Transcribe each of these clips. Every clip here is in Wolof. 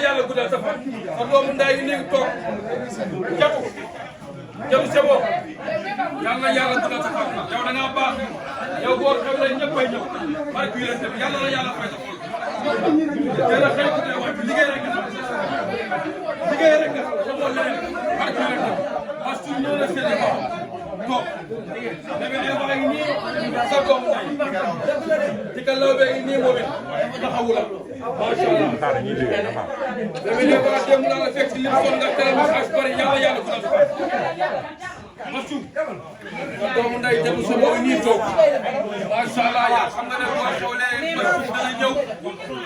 yàlla guddal sa fan sa doomu nday yu nekk toog jatu jatu sebo yàlla guddal sa fan yow da nga baax yow góor xew la ñëppay ñëw barke yu rente bi yàlla la yàlla fay sa xol yàlla xëy ku ne wàcc liggéey rek nga xamoo leneen barke yu rente bi parce que ñëw na seen bopp toog deme Eva ngi nii sa doomu nday di ka lawbe ngi nii moom it taxawu la macha allah deme Eva dem naa la fekk si li mu sonn nga tere ma xaas bari yàlla guddal sa fan Masou sa doomu nday dem sa bopp nii toog macha allah yaa xam nga ne boo xoolee Masou dana ñëw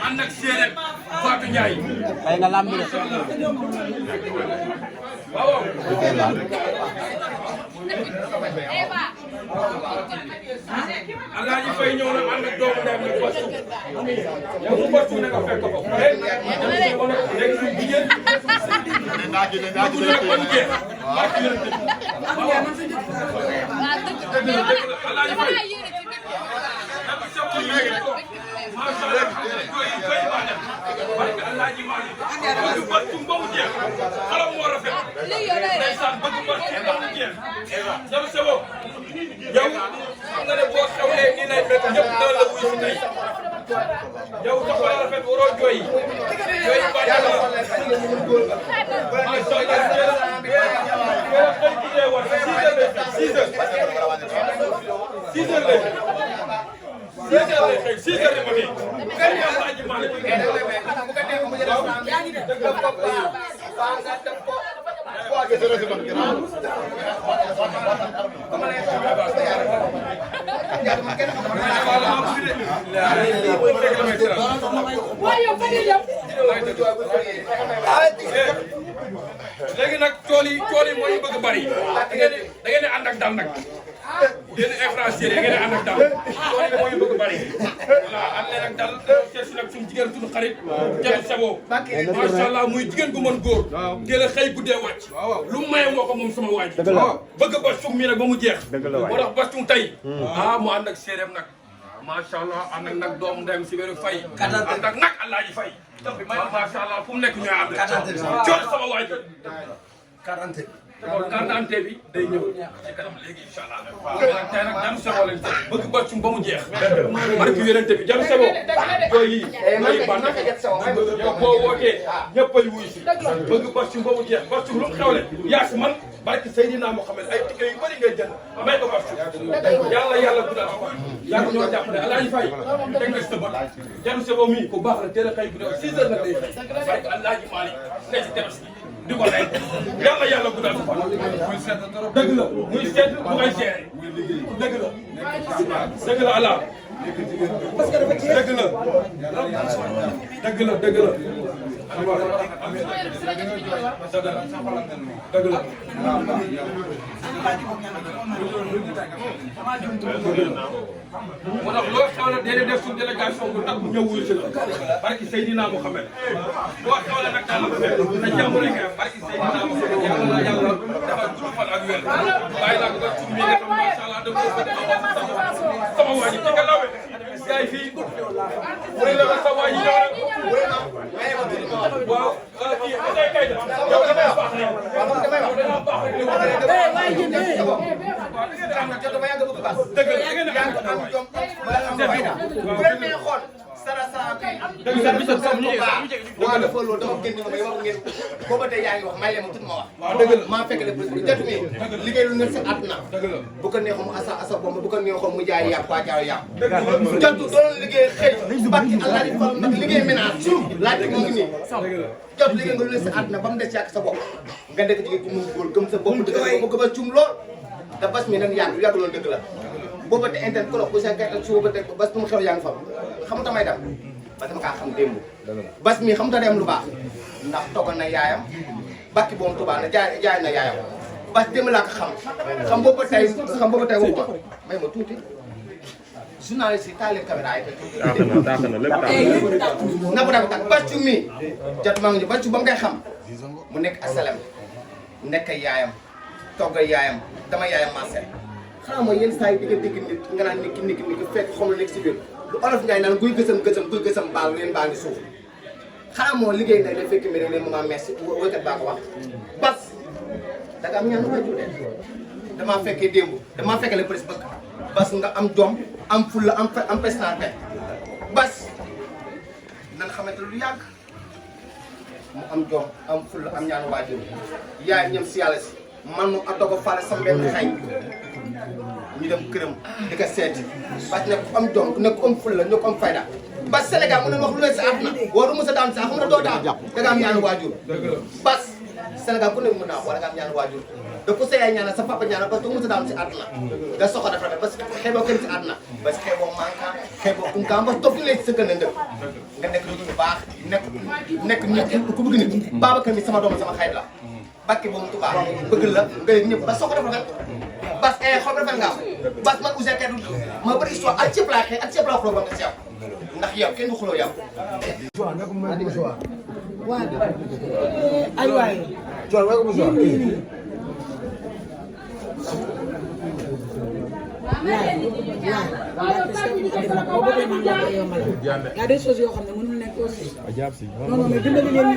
ànd ak séeréer Fatou Ndiaye. ay nga lamb de. waaw. Alaaji Faye ñëw na ànd ak doomu ndeyam nag Masou yow bu Masou ne nga fekk ko léegi suñu jigéen yow xam nga ne boo xewlee nii lay fekk ñëpp dana la wuyu si tey yow dafa la rafet waroo jooy jooy ba dara macha allah xëy ci dee war 6 heures de matin kenn yàlla aji maale léegi nag tool yi mooy bëgg bari da ngeen di ànd ak dal nag yéen infrastructure yi ngeen di ànd ak dal tool yi mooy bëgg bari voilà ànd leen ak dal seet si nag suñu jigéen suñu xarit Jalle Sebo macha allah muy jigéen gu mën góor teel a xëy guddee wàcc lu maye moo ko moom sama waaj bëgg bastung mi nag ba mu jeex moo tax bastung tey mu ànd ak séeréem nag macha allah ànd ak nag doomu ndeyam si wéru fay ànd ak nag Alaaji Fay macha allah fu mu nekk ñooy ànd coot sama waaj kon carte bi day ñëw ci kanam léegi incha allah tey nag Jalle Sebo lañ bëgg bastung ba mu jeex barki yonente bi Jalle Sebo yooyu yi bànn yow boo wootee ñëppay wuy si bëgg bastung ba mu jeex bastung lu mu xewle yaa si man barki Seydina Mohamed ay ticket yu bëri ngay jënd may ko bastung yàlla guddal yàlla ñoo jàppale Alaaji Fay teg nga si sa bët Jalle Sebo mii ku baax la teel a xëy bu dee 6 heures nag day xëy barki Alaaji Malick ne si teros di ko lay yàlla guddal sa fan dëgg la muy seet bu ngay seere dëgg la ala parce que dafa dëgg la moo tax loo xewle day def suñu délégation bu takku ñëw wuyu si la barki Seydina Mohamed boo xewle nag daal na jàmm rek barki Seydina Mohamed yàlla dafa gudd fan ak wér bàyyi laa ko ba tur mi nga xam macha allah da sama waa ji ci nga lawe gars yi fii wala la sa waa ji ñëw waaw kii day kay yow da ngay baax rek da baax rek dëgg la waaw dafa loolu dama génn nga may wax ngeen booba tey yaa ngi wax may leen ma tudd ma wax. waaw dëgg la maa fekk le président jatu mi liggéey lu nekk si àdduna. bu ko neexoon mu asa bomb bu ko neexoon mu jaay yàpp waa jaay yàpp. jatu doon liggéey xëy bakki allah di fal nag liggéey ménage suuf laaj moo ngi nii. jot liggéey nga lu nekk si àdduna ba mu des yàq sa bopp nga nekk jigéen bu mu góor gëm sa bopp dëgg la ba a cum lool te bas mi nag yàgg loolu dëgg la booba te internet kolo bu sa gerte su booba te bas bu mu xew yaa ngi fa xam tamay dem parce que dama kaa xam démb bas mi xam ta dem lu baax ndax toggal na yaayam bakki boom Tuubaa na jaay na yaayam bas démb laa ko xam booba tey waxuma may ma tuuti journaliste yi taal leen caméra yi na bu dafa tax bas mi jot maa ngi ñëw bas ba mu koy xam mu nekk asalem nekk yaayam toggal yaayam dama yaayam marcel xanaa mooy yenn saa yi di nga dégg nit nga naan nit ki fekk xom la nekk si biir lu olof ngay naan guy gësam baal leen baa ngi suuf xanaa moo liggéey nag la fekk mi rek leen moment merci woykat baa ko wax bas da nga am ñaan waajur de damaa fekkee démb damaa fekkee le presse bëgg bas nga am jom am fulla am personnalité bas nan xamante lu yàgg mu am jom am fulla am ñaan waajur yaay ñëm si yàlla si man mu addo ko faale sama benn xay ñu dem këram di ko seeti parce que ne ku am jom ne ku am fulla ne ku am fayda bas Sénégal mu ne wax lu ne si àdduna waru mos a daan sax xam nga doo daan da nga am ñaanu waajur bas Sénégal ku ne mën naa wax da nga am ñaanu waajur da ko sa yaay ñaanal sa papa ñaanal parce que mos a daan si àdduna da soxla dafa rafet parce que xeeboo kenn si àdduna parce que xeeboo manka xeeboo kunkaan ba topp léegi sa gën a ndëkk nga nekk nit bu baax nekk nit ku bëgg nit Babacar mi sama doom sama xarit la bakki boobu Tuubaa bëgg la ngay ñëpp ba soxla dafa rafet bas xob rafet nga am bas man Ouzin Keita ma bëri histoire ak ceeb laa xëy ak ceeb laa xuloo ba nga si yow ndax yow kenn du xuloo yow. ay waay. y a des choses yoo xam ne mënul nekk aussi. non non mais dimbali leen